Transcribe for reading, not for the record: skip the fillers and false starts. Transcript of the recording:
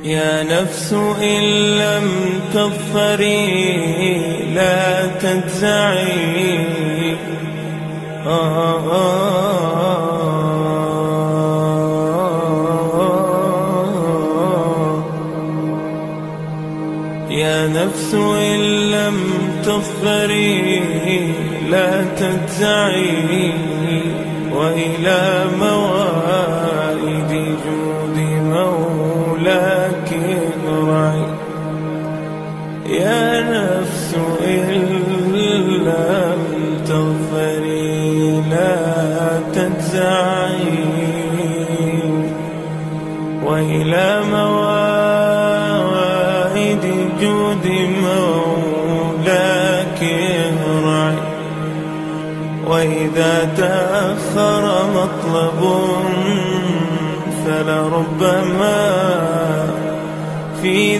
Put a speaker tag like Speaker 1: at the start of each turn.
Speaker 1: يا نفس إن لم تظفري لا تجزعي. يا نفس إن لم تظفري لا تجزعي، وإلى موائد جود مولاك ارجعي. يا نفس إن لم تظفري لا تجزعي، وإلى موائد جود مولاك ارجعي. وإذا تأخر مطلب فلربما في